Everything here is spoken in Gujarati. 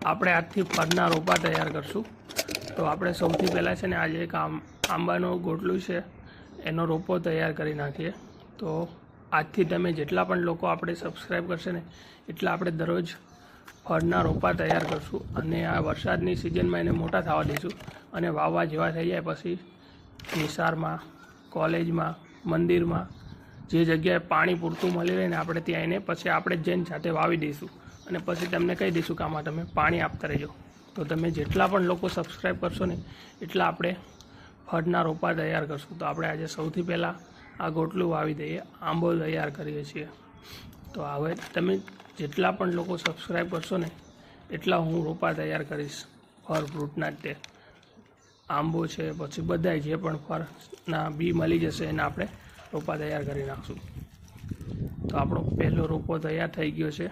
આપણે આજથી ફળના રોપા તૈયાર કરશું। તો આપણે સૌથી પહેલાં છે ને આજે એક આંબાનું ગોટલું છે એનો રોપો તૈયાર કરી નાખીએ। તો આજથી તમે જેટલા પણ લોકો આપણે સબસ્ક્રાઈબ કરશે ને એટલા આપણે દરરોજ ફળના રોપા તૈયાર કરશું અને આ વરસાદની સિઝનમાં એને મોટા થવા દઈશું અને વાવવા જેવા થઈ જાય પછી નિશાળમાં, કોલેજમાં, મંદિરમાં જે જગ્યાએ પાણી પૂરતું મળી રહે ને આપણે ત્યાં એને પછી આપણે જ જઈને જાતે વાવી દઈશું અને પછી તમને કહી દઈશું કે આમાં તમે પાણી આપતા રહેજો। તો તમે જેટલા પણ લોકો સબસ્ક્રાઈબ કરશો ને એટલા આપણે ફળના રોપા તૈયાર કરશું। તો આપણે આજે સૌથી પહેલાં આ ગોટલું વાવી દઈએ, આંબો તૈયાર કરીએ છીએ। તો હવે તમે જેટલા પણ લોકો સબસ્ક્રાઈબ કરશો ને એટલા હું રોપા તૈયાર કરીશ ફળ ફ્રૂટના જ તે આંબો છે પછી બધા જે પણ ફળના બી મળી જશે એને આપણે રોપા તૈયાર કરી નાખશું। તો આપણો પહેલો રોપો તૈયાર થઈ ગયો છે।